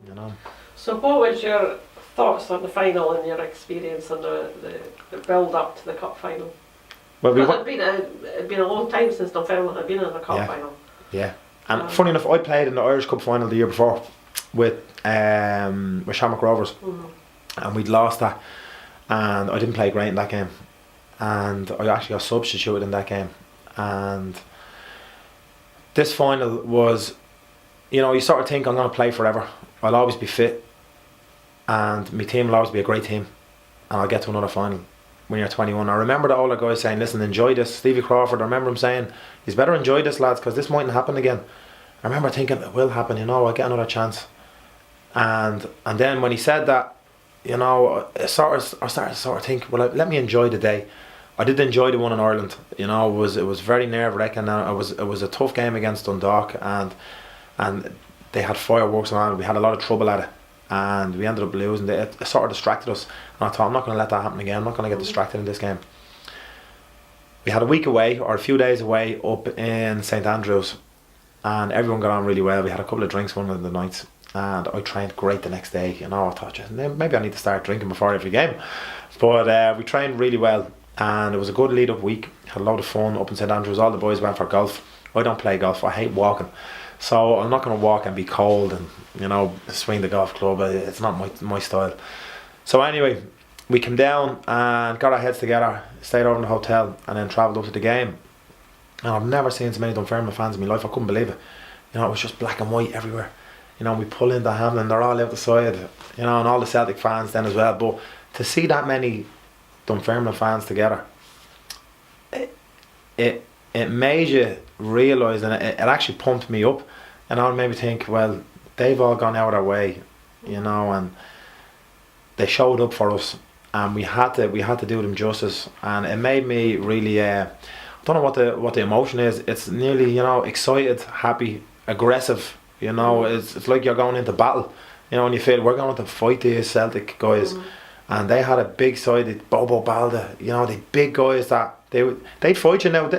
you know. So what was your thoughts on the final and your experience on the build up to the cup final? Well, it'd been a long time since Don Farrell had been in a cup final. Yeah, and funny enough, I played in the Irish Cup final the year before with Shamrock Rovers, and we'd lost that, and I didn't play great in that game, and I actually got substituted in that game, and this final was, you know, you sort of think I'm going to play forever, I'll always be fit, and my team will always be a great team, and I'll get to another final. When you're 21, I remember the older guys saying, listen, enjoy this. Stevie Crawford, I remember him saying, he's better enjoy this, lads, because this mightn't happen again. I remember thinking, it will happen, you know, I'll get another chance. And then when he said that, you know, I started to sort of think, well, let me enjoy the day. I did enjoy the one in Ireland, you know. It was very nerve-wracking. It was a tough game against Dundalk, and they had fireworks on. We had a lot of trouble at it, and we ended up losing. It sort of distracted us, and I thought, I'm not going to let that happen again. I'm not going to get distracted in this game. We had a week away, or a few days away, up in St Andrews, and everyone got on really well. We had a couple of drinks one of the nights, and I trained great the next day. You know, I thought, maybe I need to start drinking before every game. But we trained really well, and it was a good lead-up week. Had a lot of fun up in St Andrews. All the boys went for golf. I don't play golf. I hate walking, so I'm not going to walk and be cold and, you know, swing the golf club. It's not my style. So anyway, we came down and got our heads together, stayed over in the hotel, and then travelled up to the game. And I've never seen so many Dunfermline fans in my life. I couldn't believe it. You know, it was just black and white everywhere. You know, we pull into Hamlin, they're all out the side, you know, and all the Celtic fans then as well. But to see that many Dunfermline fans together, it made you realise, and it actually pumped me up, and it made me think, well, they've all gone out of their way, you know, and they showed up for us, and we had to do them justice, and it made me really, I don't know what the emotion is. It's nearly, you know, excited, happy, aggressive. You know, it's like you're going into battle. You know, and you feel we're going to fight these Celtic guys, and they had a big side. Bobo Balda, you know, the big guys that they'd fight you now.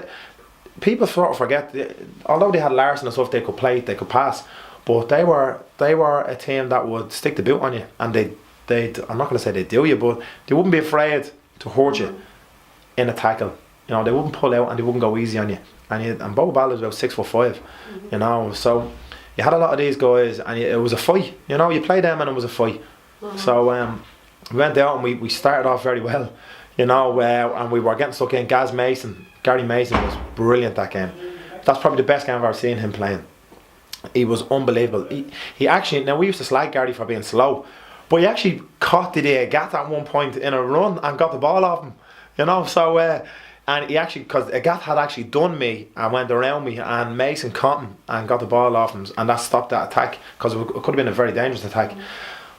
People sort of forget, although they had Larson and stuff, they could play, they could pass, but they were a team that would stick the boot on you, and they'd I'm not going to say they'd do you, but they wouldn't be afraid to hurt you in a tackle. You know, they wouldn't pull out and they wouldn't go easy on you. And Bobo Balda was about 6'5", you know, so you had a lot of these guys, and it was a fight. You know, you played them and it was a fight. So we went out and we started off very well, you know, and we were getting stuck in. Gary Mason was brilliant that game. That's probably the best game I've ever seen him playing. He was unbelievable. He actually, now we used to slag Gary for being slow, but he actually caught the Agatha at one point in a run and got the ball off him, you know. So and he actually, because Agatha had actually done me and went around me, and Mason caught him and got the ball off him, and that stopped that attack, because it could have been a very dangerous attack.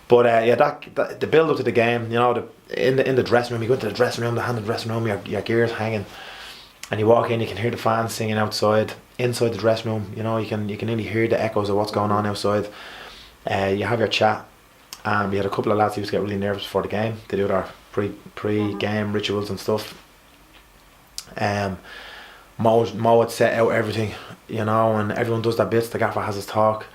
But yeah, that the build up to the game, you know, in the dressing room, you go into the dressing room, the hand in the dressing room, your gear's hanging, and you walk in, you can hear the fans singing outside. Inside the dressing room, you know, you can nearly hear the echoes of what's going on outside. You have your chat, and we had a couple of lads who used to get really nervous before the game. They do their pre-game rituals and stuff. Mo had set out everything, you know, and everyone does their bits. The gaffer has his talk,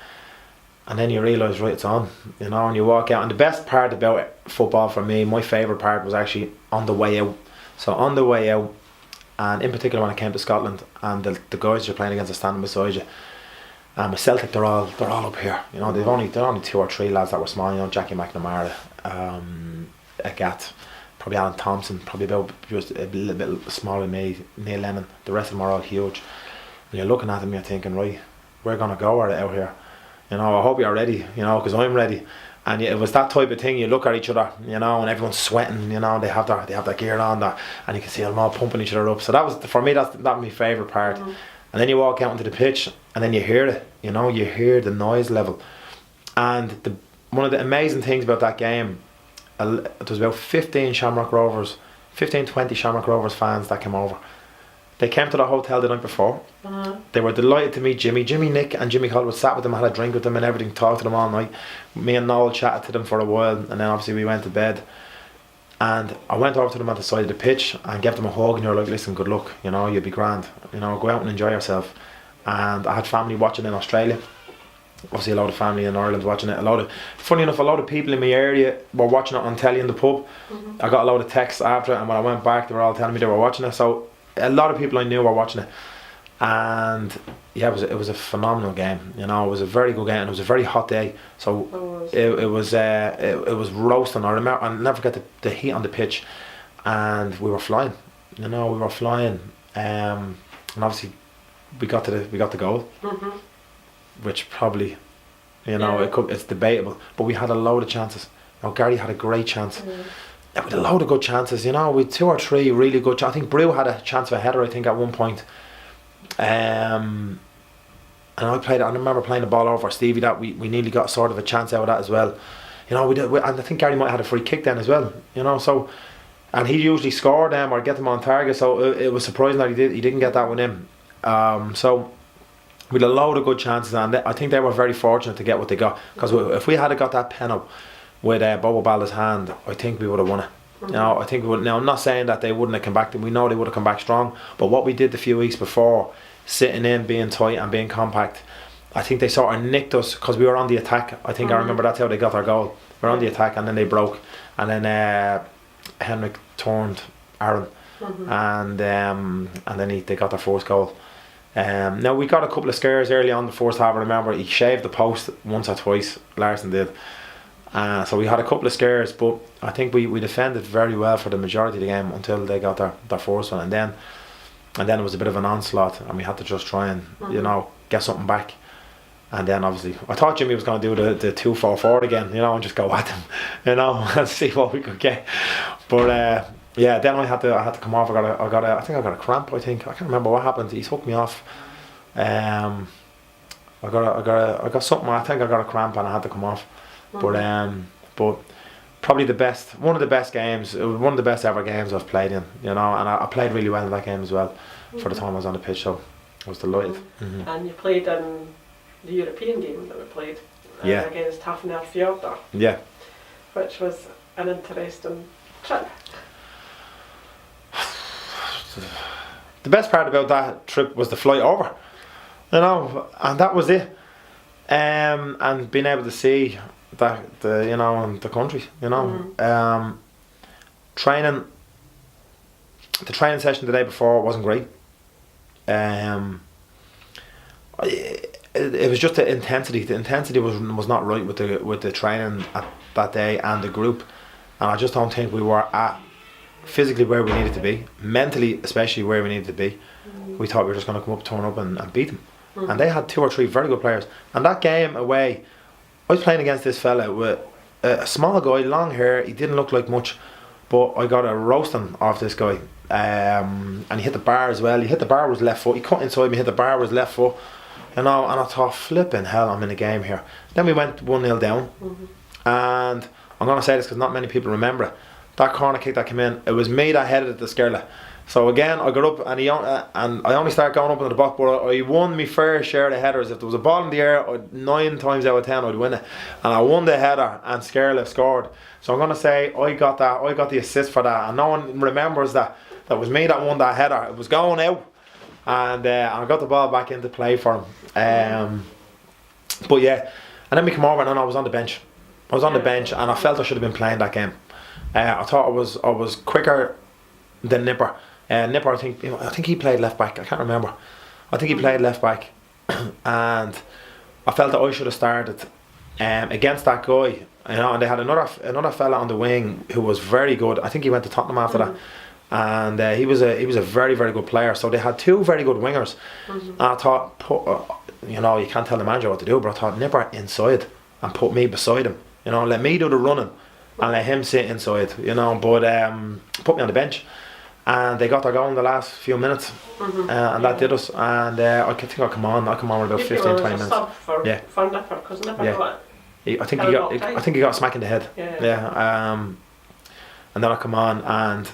and then you realise, right, it's on, you know, and you walk out. And the best part about football for me, my favourite part, was actually on the way out. So on the way out, and in particular when I came to Scotland, and the guys you're playing against are standing beside you. With Celtic, they're all up here. You know, they're only 2 or 3 lads that were small. You know, Jackie McNamara, Agat, probably Alan Thompson, probably about just a little bit smaller than me, Neil Lennon. The rest of them are all huge. And you're looking at them, you're thinking, right, we're gonna go out here. You know, I hope you're ready. You know, because I'm ready. And it was that type of thing. You look at each other, you know, and everyone's sweating. You know, they have their gear on, and you can see them all pumping each other up. So that was, for me, that was my favourite part. And then you walk out onto the pitch, and then you hear it. You know, you hear the noise level. And one of the amazing things about that game, there was about 20 Shamrock Rovers fans that came over. They came to the hotel the night before. They were delighted to meet Jimmy. Nick and Jimmy Colwood sat with them, had a drink with them and everything, talked to them all night. Me and Noel chatted to them for a while, and then obviously we went to bed. And I went over to them at the side of the pitch and gave them a hug, and you're like, listen, good luck, you know, you'll be grand, you know, go out and enjoy yourself. And I had family watching in Australia, obviously a lot of family in Ireland watching it. Funny enough, a lot of people in my area were watching it on telly in the pub. I got a lot of texts after it, and when I went back, they were all telling me they were watching it. So a lot of people I knew were watching it, and yeah, it was a phenomenal game. You know, it was a very good game, and it was a very hot day. So it was roasting. I remember, I'll never forget the heat on the pitch, and we were flying. You know, we were flying, and obviously we got the goal, which probably, you know, it's debatable, but we had a load of chances. You know, Gary had a great chance. Yeah, we had a load of good chances. You know, we had 2 or 3 really good. I think Brew had a chance of a header, I think, at one point. And I remember playing the ball over for Stevie. That we nearly got sort of a chance out of that as well. You know, and I think Gary might have had a free kick then as well. You know, so. And he usually scored them or get them on target, so it was surprising that he didn't get that one in. So we had a load of good chances, and I think they were very fortunate to get what they got, because if we had got that pen up with Bobo Balda's hand, I think we would have won it. You know, I think we would. Now I'm not saying that they wouldn't have come back. We know they would have come back strong, but what we did the few weeks before, sitting in, being tight and being compact, I think they sort of nicked us because we were on the attack. I think I remember that's how they got our goal. We were on the attack, and then they broke, and then Henrik turned Aaron, and then they got their first goal. Now we got a couple of scares early on the first half. I remember he shaved the post once or twice. Larson did, so we had a couple of scares, but I think we defended very well for the majority of the game until they got their first one, and then it was a bit of an onslaught, and we had to just try and you know, get something back. And then obviously I thought Jimmy was going to do the 2-4-4 again, you know, and just go at them, you know, and see what we could get. But yeah, then I had to come off. I think I got a cramp. I can't remember what happened. He took me off. I got something. I think I got a cramp and I had to come off. But probably one of the best games. It was one of the best ever games I've played in. You know, and I played really well in that game as well. For the time I was on the pitch, so I was delighted. And you played in the European game that we played against Hafner Fjordur. Yeah. Which was an interesting trip. The best part about that trip was the flight over, you know, and that was it. And being able to see the country, you know. The training session the day before wasn't great. It was just the intensity. The intensity was not right with the training at that day and the group, and I just don't think we were at physically where we needed to be, mentally especially where we needed to be. We thought we were just going to come up, turn up and beat them, and they had 2 or 3 very good players. And that game away, I was playing against this fella with a small guy, long hair. He didn't look like much, but I got a roasting off this guy, and he hit the bar as well. He hit the bar with his left foot. He cut inside me, hit the bar with his left foot. You know, and I thought, flipping hell, I'm in the game here. Then we went 1-0 down, and I'm going to say this because not many people remember it. That corner kick that came in, it was me that headed it to Skerla. So again, I got up and I only started going up into the box, but I won my fair share of headers. If there was a ball in the air, 9 times out of 10 I'd win it, and I won the header, and Skerla scored. So I'm going to say I got the assist for that, and no one remembers that was me that won that header. It was going out. And I got the ball back into play for him. But yeah, and then we come over, and then I was on the bench. And I felt I should have been playing that game. I thought I was quicker than Nipper. Nipper, I think he played left back. I can't remember. I think he played left back, and I felt that I should have started against that guy. You know, and they had another fella on the wing who was very good. I think he went to Tottenham after that. And he was a very, very good player. So they had 2 very good wingers. And I thought, you know, you can't tell the manager what to do, but I thought Nipper inside and put me beside him. You know, let me do the running and let him sit inside. You know, but put me on the bench, and they got their goal in the last few minutes, and that did us. And I think I come on with about 15-20 minutes. For Nipper, because Nipper got it. I think he got a smack in the head. And then I come on, and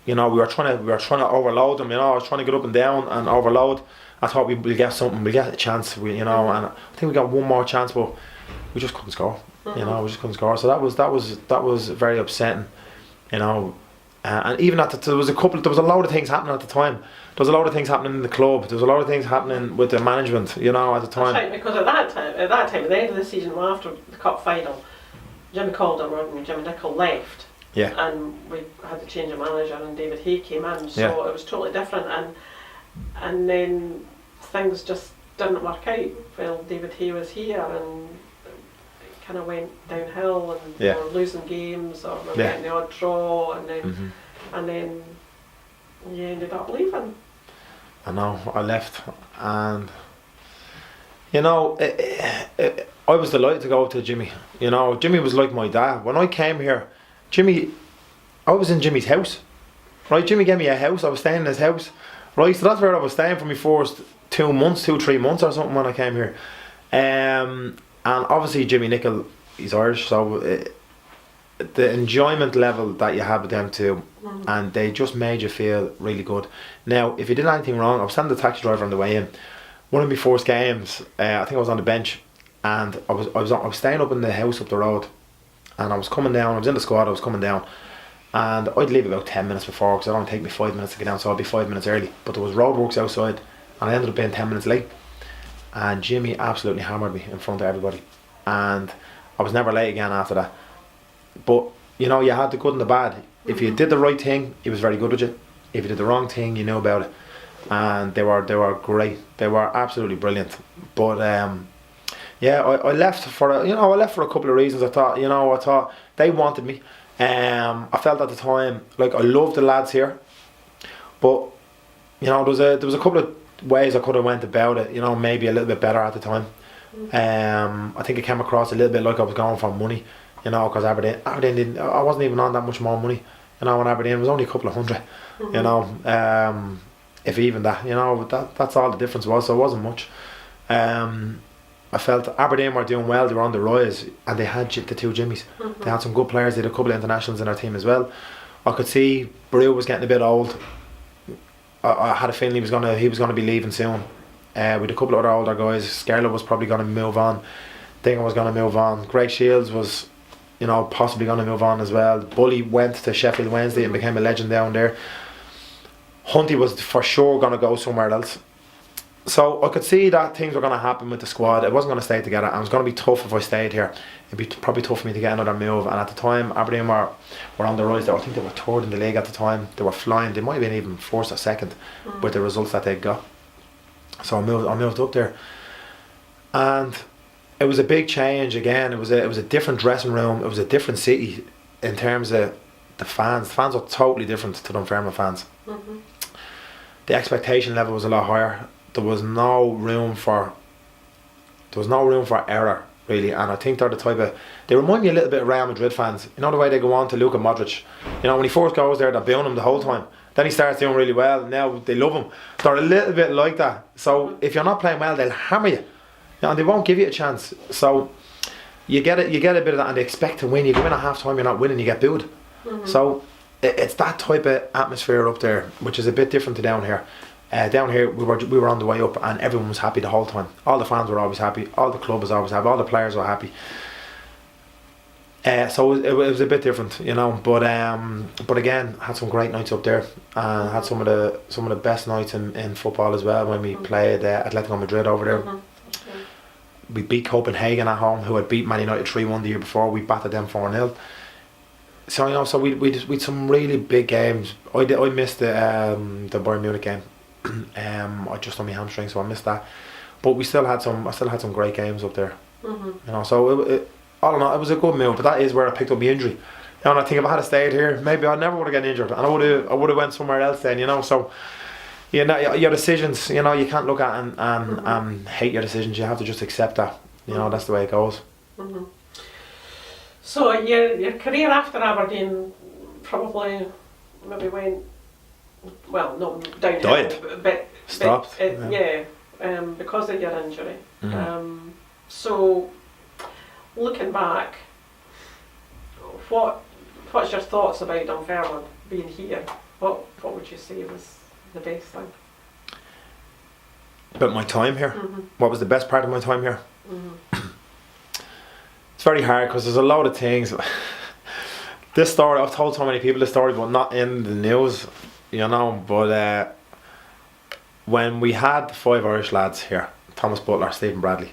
you know, we were trying to overload them. You know, I was trying to get up and down and overload. I thought we'll get something, we'll get a chance. And I think we got one more chance, but we just couldn't score. You know, we just couldn't score. So that was very upsetting. You know, And even there was a load of things happening at the time. There was a lot of things happening in the club. There was a lot of things happening with the management, you know, at the time. That's right, because at that time, at the end of the season, after the cup final, Jimmy Calderwood and Jimmy Nicholl left. Yeah. And we had to change of manager, and David Hay came in, so it was totally different. And then things just didn't work out. Well, David Hay was here, and it kind of went downhill, and we were losing games, or we were getting the odd draw, and then you ended up leaving. I know, I left, and you know, I was delighted to go to Jimmy. You know, Jimmy was like my dad. When I came here, I was in Jimmy's house, right? Jimmy gave me a house. I was staying in his house, right? So that's where I was staying for my first 3 months or something when I came here. And obviously Jimmy Nicholl, he's Irish, so the enjoyment level that you had with them two, and they just made you feel really good. Now, if you did anything wrong, I was sending the taxi driver on the way in. One of my first games, I think I was on the bench, and I was staying up in the house up the road, and I was coming down. I was in the squad. I was coming down, and I'd leave about 10 minutes before, because it only take me 5 minutes to get down, so I'd be 5 minutes early. But there was roadworks outside, and I ended up being 10 minutes late. And Jimmy absolutely hammered me in front of everybody, and I was never late again after that. But you know, you had the good and the bad. If you did the right thing, he was very good with you. If you did the wrong thing, you knew about it. And they were great. They were absolutely brilliant. But I left for a couple of reasons. I thought they wanted me. I felt at the time like I loved the lads here, but you know, there was a couple of ways I could have went about it. You know, maybe a little bit better at the time. I think it came across a little bit like I was going for money. You know, because Aberdeen didn't. I wasn't even on that much more money. You know, in Aberdeen it was only a couple of hundred. You know, if even that. You know, that's all the difference was. So it wasn't much. I felt Aberdeen were doing well. They were on the rise, and they had the two Jimmies. They had some good players. They had a couple of internationals in their team as well. I could see Brew was getting a bit old. I had a feeling he was gonna be leaving soon. With a couple of other older guys, Scarlett was probably gonna move on. Dinger was gonna move on. Greg Shields was, you know, possibly going to move on as well. Bully went to Sheffield Wednesday and became a legend down there. Hunty was for sure going to go somewhere else. So I could see that things were going to happen with the squad. It wasn't going to stay together, and it was going to be tough if I stayed here. It'd be probably tough for me to get another move. And at the time, Aberdeen were on the rise. I think they were third in the league at the time. They were flying. They might have been even first or second with the results that they got. So I moved up there, and it was a big change again. It was a different dressing room. It was a different city in terms of the fans. The fans were totally different to Don Farrell fans. The expectation level was a lot higher. There was no room for error really, and I think they're the type of. They remind me a little bit of Real Madrid fans. You know the way they go on to Luka Modric. You know when he first goes there, they're booing him the whole time. Then he starts doing really well. And now they love him. They're a little bit like that. So if you're not playing well, they'll hammer you. And they won't give you a chance. So you get a bit of that, and they expect to win. You go in at half time, you're not winning, you get booed. So it's that type of atmosphere up there, which is a bit different to down here. Down here we were on the way up, and everyone was happy the whole time. All the fans were always happy, all the club was always happy, all the players were happy. So it was a bit different, you know. But again, had some great nights up there, and had some of the best nights in football as well when we played Atletico Madrid over there. We beat Copenhagen at home, who had beat Man United 3-1 the year before. We battered them 4-0. So you know, so we did some really big games. I missed the Bayern Munich game. I just on my hamstring, so I missed that. But I still had some great games up there. You know, so all in all, it was a good move. But that is where I picked up my injury. You know, and I think if I had stayed here, maybe I never would have gotten injured, and I would have went somewhere else then. You know, so. You know, your decisions, you know, you can't look at and hate your decisions. You have to just accept that. You know, that's the way it goes. So your career after Aberdeen probably maybe went, well, not downhill, but stopped. Because of your injury. So looking back, what's your thoughts about Don Farrell being here? What would you say was the best thing? About my time here? What was the best part of my time here? It's very hard because there's a lot of things. This story, I've told so many people this story, but not in the news, you know. But when we had the 5 Irish lads here, Thomas Butler, Stephen Bradley,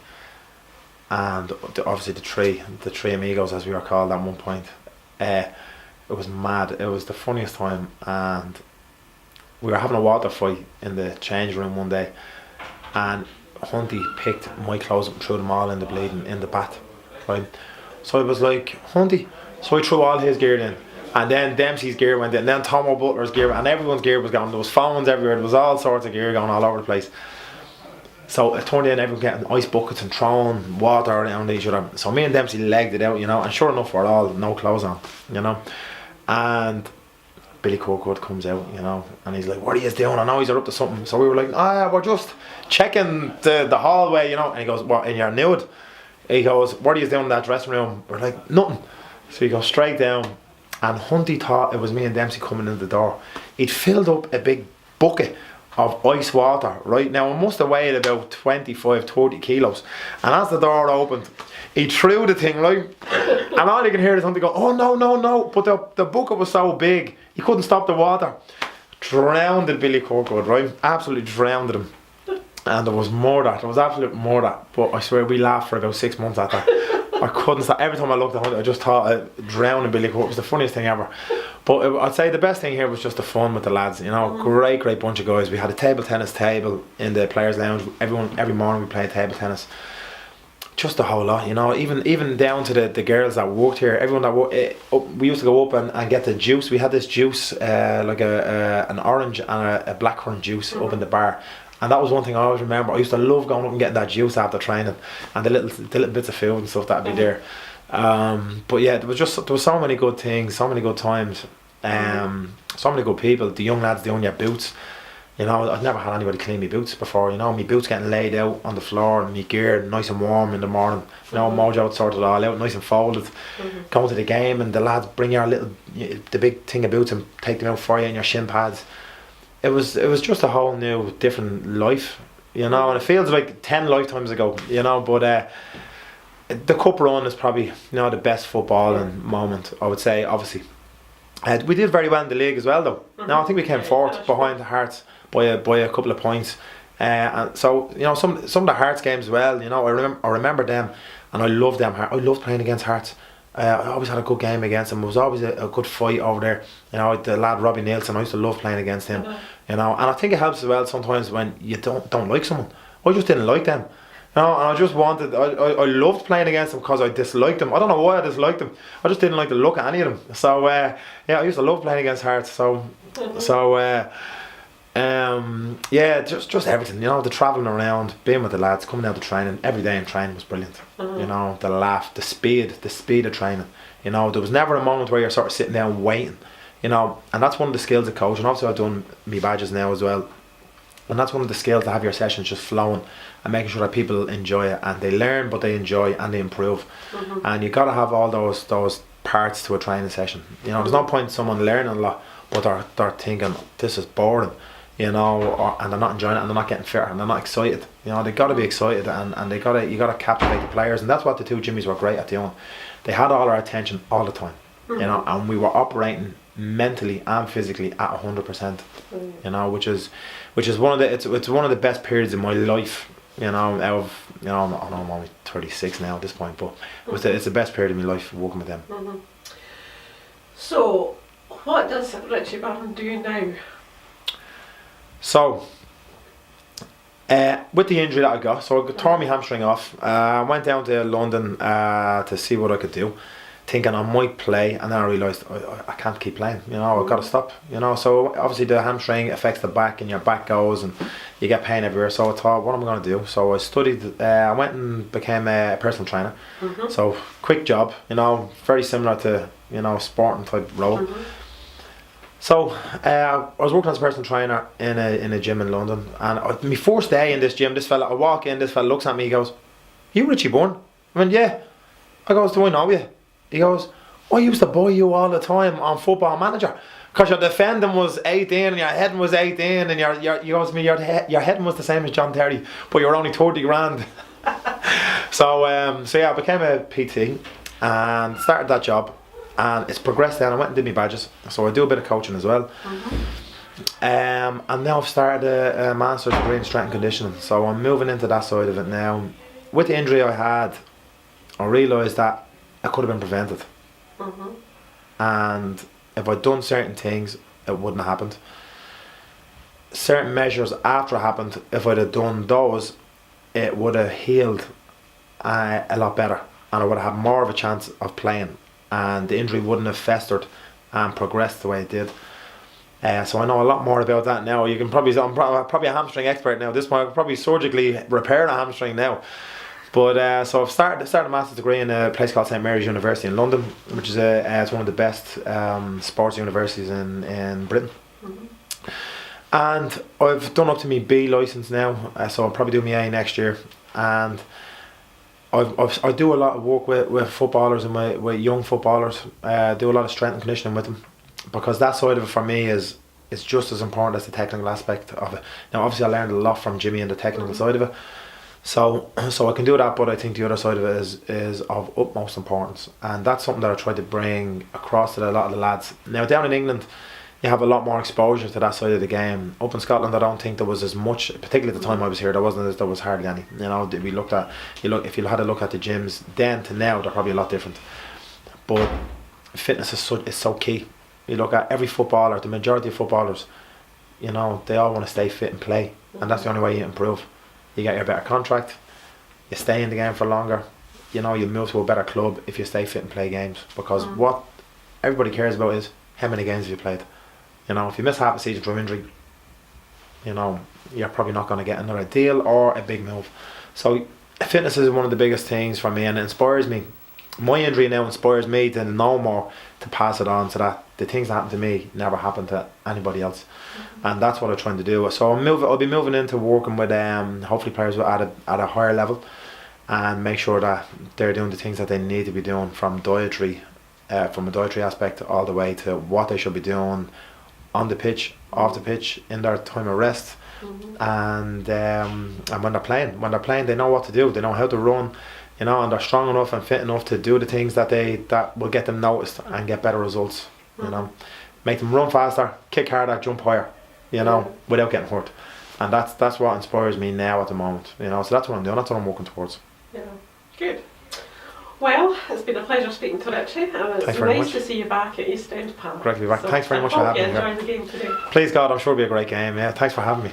and obviously the three amigos, as we were called at one point, it was mad. It was the funniest time, and we were having a water fight in the change room one day, and Hunty picked my clothes up and threw them all in the bleeding in the bath, right? So it was like, Hunty. So I threw all his gear in, and then Dempsey's gear went in, and then Tomo Butler's gear, and everyone's gear was gone. There was phones everywhere. There was all sorts of gear going all over the place. So it turned in, everyone getting ice buckets and throwing water around each other. So me and Dempsey legged it out, you know, and sure enough, we're all no clothes on, you know. And Billy Kirkwood comes out, you know, and he's like, "What are you doing? I know he's up to something." So we were like, we're just checking the hallway, you know. And he goes, "What, in your nude?" He goes, "What are you doing in that dressing room?" We're like, "Nothing." So he goes straight down, and Hunty thought it was me and Dempsey coming in the door. He'd filled up a big bucket of ice water, right? Now it must have weighed about 25-30 kilos, and as the door opened, he threw the thing, right? And all you can hear is Hunty go, "Oh no, no, no." But the bucket was so big, he couldn't stop the water. Drowned Billy Kirkwood, right? Absolutely drowned him. And there was murder. There was absolute murder. But I swear we laughed for about 6 months at that. I couldn't stop. Every time I looked at Hunty, I just thought drowning Billy Kirkwood was the funniest thing ever. But I'd say the best thing here was just the fun with the lads. You know, great bunch of guys. We had a table tennis table in the players' lounge. Every morning we played table tennis. Just a whole lot, you know. Even down to the girls that worked here. Everyone that worked, we used to go up and get the juice. We had this juice, like an orange and a blackcurrant juice up in the bar. And that was one thing I always remember. I used to love going up and getting that juice after training, and the little bits of food and stuff that'd be there. But yeah, there was so many good things, so many good times, so many good people. The young lads doing your boots. You know, I've never had anybody clean my boots before. You know, my boots getting laid out on the floor, and my gear nice and warm in the morning. You know, Mojo would sort it all out, nice and folded. Going to the game, and the lads bring the big thing of boots and take them out for you in your shin pads. It was just a whole new, different life, you know, and it feels like 10 lifetimes ago, you know. But the cup run is probably, you know, the best footballing moment, I would say. Obviously, we did very well in the league as well, though. Now I think we came fourth behind the Hearts by a couple of points, and so, you know, some of the Hearts games as well. You know, I remember them, and I loved them. I loved playing against Hearts. I always had a good game against them. It was always a good fight over there. You know, the lad Robbie Nielsen, I used to love playing against him. You know, and I think it helps as well sometimes when you don't like someone. I just didn't like them. You know, and I just wanted, I loved playing against them because I disliked them. I don't know why I disliked them. I just didn't like the look of any of them. So yeah, I used to love playing against Hearts. Yeah, just everything, you know, the travelling around, being with the lads, coming out to training, every day in training was brilliant. You know, the laugh, the speed of training. You know, there was never a moment where you're sort of sitting down waiting, you know, and that's one of the skills of coaching. Obviously I've done me badges now as well, and that's one of the skills, to have your sessions just flowing and making sure that people enjoy it, and they learn, but they enjoy and they improve. And you got to have all those parts to a training session. You know, there's no point in someone learning a lot but they're thinking this is boring, you know, and they're not enjoying it, and they're not getting fitter, and they're not excited. You know, they got to be excited, and you got to captivate the players, and that's what the two Jimmies were great at doing. They had all our attention all the time, you know, and we were operating mentally and physically at 100%. You know, which is one of the it's one of the best periods in my life. You know, I'm only 36 now at this point, but it's the best period of my life working with them. So, what does Richie Byrne do now? So, with the injury that I got, so I tore my hamstring off. I went down to London to see what I could do, thinking I might play, and then I realised I can't keep playing. You know, I've got to stop. You know, so obviously the hamstring affects the back, and your back goes, and you get pain everywhere. So I thought, what am I going to do? So I studied. I went and became a personal trainer. So quick job, you know, very similar to, you know, sporting type role. So I was working as a personal trainer in a gym in London, and my first day in this gym, I walk in, this fella looks at me, he goes, "You Richie Byrne?" I went, "Yeah." I goes, "Do I know you?" He goes, "I used to buy you all the time on Football Manager, because your defending was 18 and your heading was 18, and your heading was the same as John Terry, but you were only 30 grand." So yeah, I became a PT and started that job. and it's progressed then. I went and did my badges, so I do a bit of coaching as well. And now I've started a master's degree in strength and conditioning, so I'm moving into that side of it now. With the injury I had, I realised that it could have been prevented, and if I'd done certain things, it wouldn't have happened. Certain measures after it happened, if I'd have done those, it would have healed a lot better, and I would have had more of a chance of playing, and the injury wouldn't have festered and progressed the way it did. So I know a lot more about that now. You can probably, I'm probably a hamstring expert now. At this point, I could probably surgically repair a hamstring now. But so I've started a master's degree in a place called St Mary's University in London, which is it's one of the best sports universities in Britain. And I've done up to my B licence now, so I'll probably do my A next year. And I do a lot of work with footballers and with young footballers. Do a lot of strength and conditioning with them, because that side of it for me is just as important as the technical aspect of it. Now obviously I learned a lot from Jimmy and the technical side of it, so I can do that, but I think the other side of it is of utmost importance, and that's something that I try to bring across to a lot of the lads. Now down in England you have a lot more exposure to that side of the game. Up in Scotland I don't think there was as much, particularly at the time I was here, there was hardly any. You know, if you had a look at the gyms then to now, they're probably a lot different. But fitness is so key. You look at every footballer, the majority of footballers, you know, they all want to stay fit and play, and that's the only way you improve. You get your better contract, you stay in the game for longer, you know, you move to a better club if you stay fit and play games, because what everybody cares about is how many games have you played. You know, if you miss half a season from injury, you know, you're probably not going to get another deal or a big move. So fitness is one of the biggest things for me, and it inspires me. My injury now inspires me to know more, to pass it on, so that the things that happen to me never happen to anybody else. And that's what I'm trying to do. So I'll be moving into working with hopefully players at a higher level, and make sure that they're doing the things that they need to be doing from dietary, from a dietary aspect, all the way to what they should be doing on the pitch, off the pitch, in their time of rest, and when they're playing, they know what to do. They know how to run, you know, and they're strong enough and fit enough to do the things that will get them noticed and get better results. You know, make them run faster, kick harder, jump higher, you know, without getting hurt. And that's what inspires me now at the moment. You know, so that's what I'm doing. That's what I'm working towards. Yeah, good. Well, it's been a pleasure speaking to Richie, and it's nice to see you back at East End, pal. Great to be back. Thanks very much for having me. I hope you enjoyed the game today. Please God, I'm sure it'll be a great game. Yeah, thanks for having me.